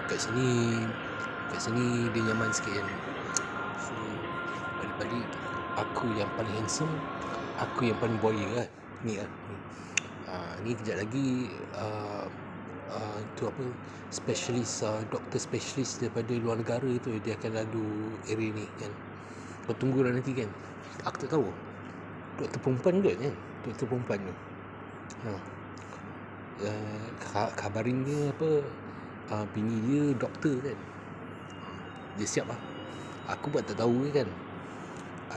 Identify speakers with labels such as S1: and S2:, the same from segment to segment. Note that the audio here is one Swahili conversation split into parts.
S1: Kat sini dia nyaman sikit kan. So balik-balik aku yang paling handsome, aku yang paling buaya kan. Ni lah ni kejap lagi tu apa, doktor spesialis daripada luar negara tu dia akan lalu area ni kan. Kau tunggulah nanti kan. Aku tak tahu doktor perempuan ke kan, doktor perempuan tu. Kabarin dia apa, bini dia doktor kan. Dia siap lah. Aku buat tak tahu kan.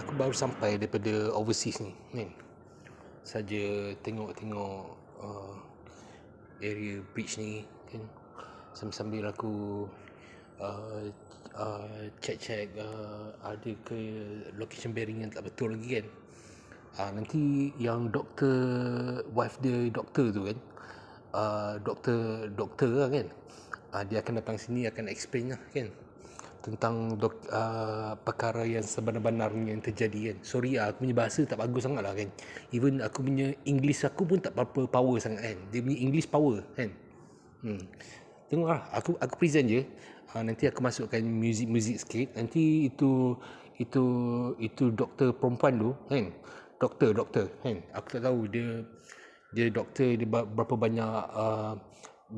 S1: Aku baru sampai daripada overseas ni kan. Saja tengok-tengok area bridge ni kan. Sambil aku check ada ke location bearing yang tak betul lagi kan. Nanti yang doktor, wife dia doktor tu kan, doktor lah kan, dia akan datang sini, akan explain lah kan tentang perkara yang sebenar-benarnya yang terjadi kan. Sorry aku punya bahasa tak bagus sangat lah kan. Even aku punya English aku pun tak apa power sangat kan. Dia punya English power kan. Tengok lah, aku present je. Nanti aku masukkan muzik sikit. Nanti itu doktor perempuan tu kan. Doktor kan. Aku tak tahu dia doktor, dia berapa banyak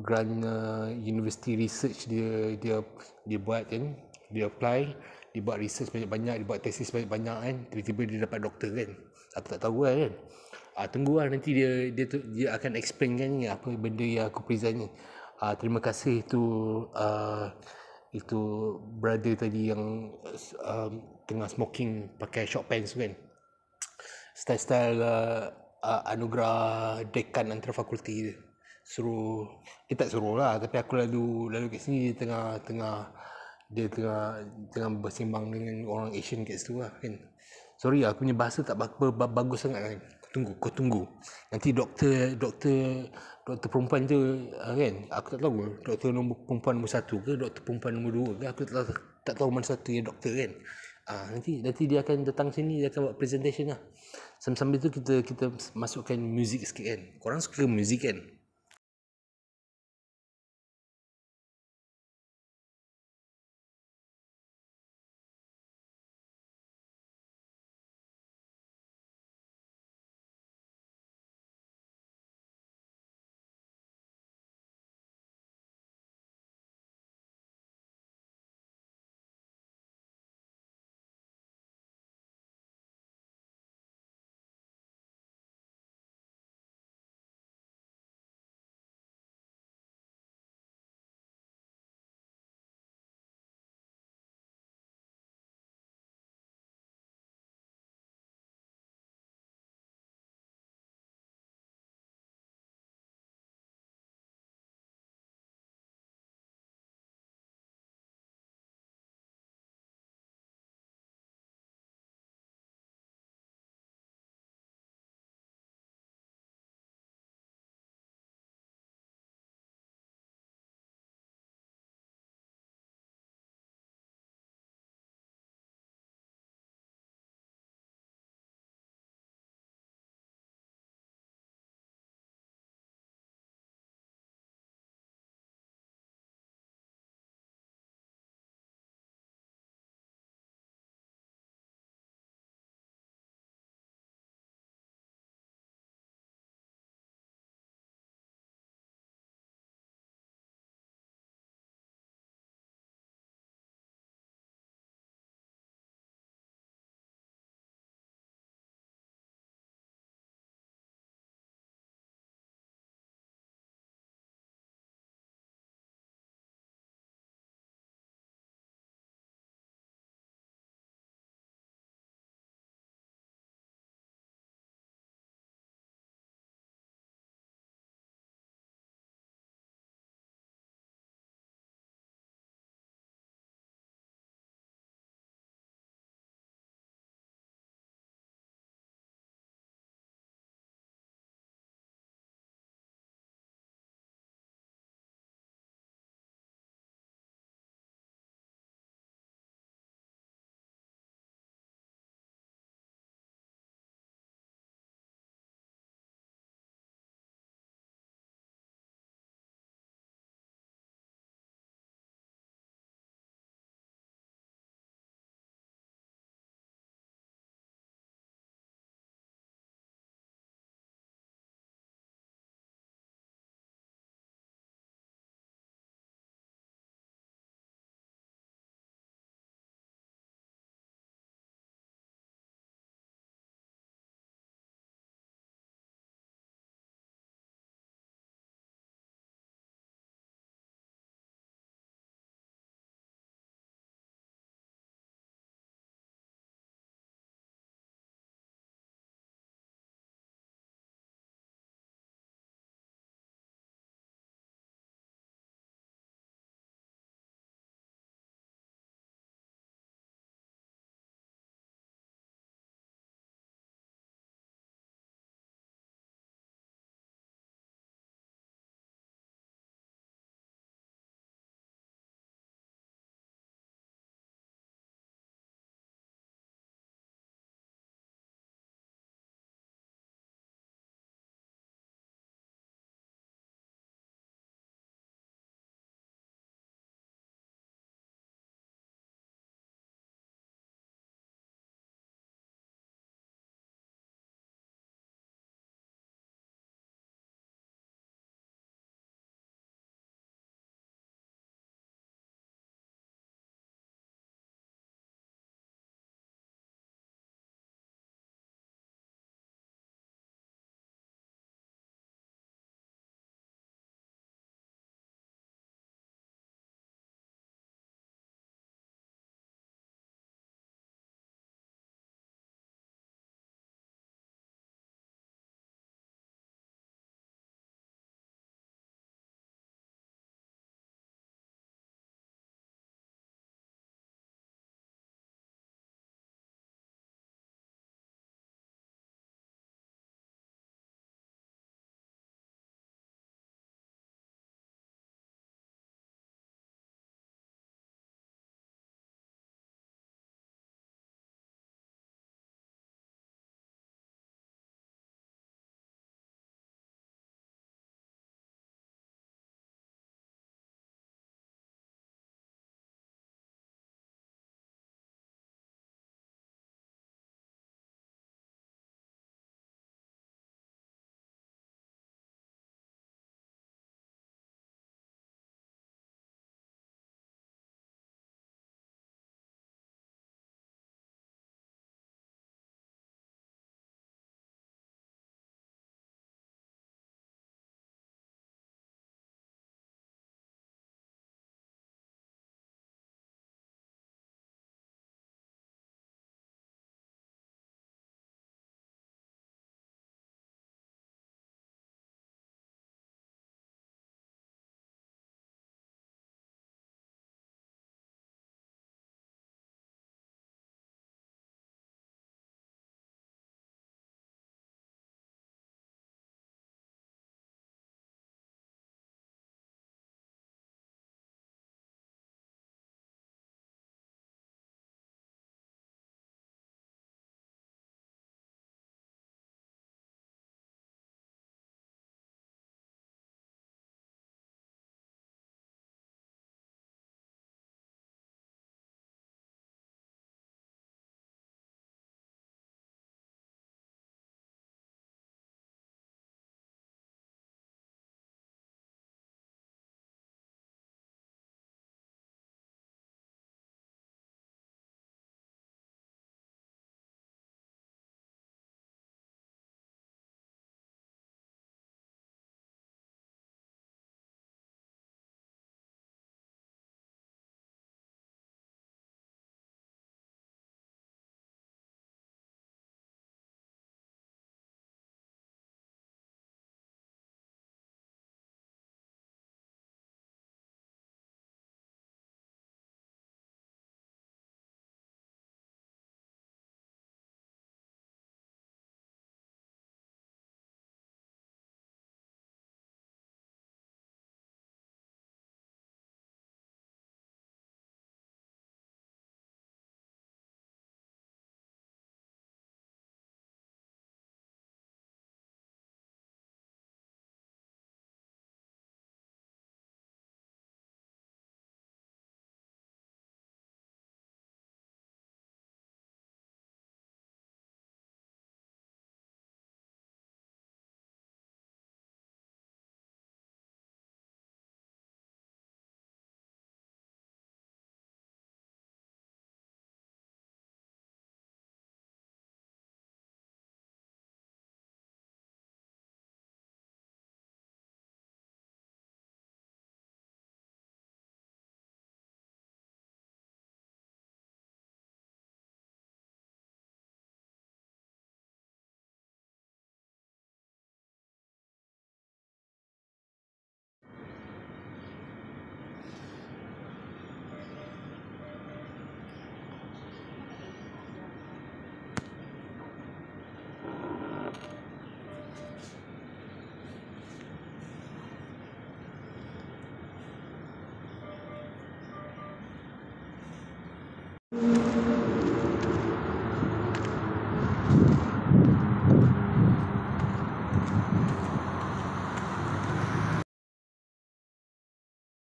S1: grant university research dia buat kan. Dia apply, dia buat research banyak-banyak, dia buat tesis banyak-banyak kan. Tiba-tiba dia dapat doktor kan. Aku tak tahu kan. Tunggulah nanti dia akan explain kan apa benda yang aku present ni. Terima kasih itu brother tadi yang tengah smoking pakai short pants kan. Style anugerah dekan antara fakulti dia. Dia tak suruh lah, tapi aku lalu kat sini dia tengah bersembang dengan orang Asian kat situ lah kan. Sorry aku punya bahasa tak bagus sangat kan. Kau tunggu. Nanti doktor perempuan tu kan, aku tak tahu doktor perempuan nombor 1 ke doktor perempuan nombor 2 ke, aku tak tahu mana satu yang doktor kan. Nanti dia akan datang sini, dia akan buat presentation lah. Sambil tu kita masukkan muzik sikit kan. Korang suka muzik kan?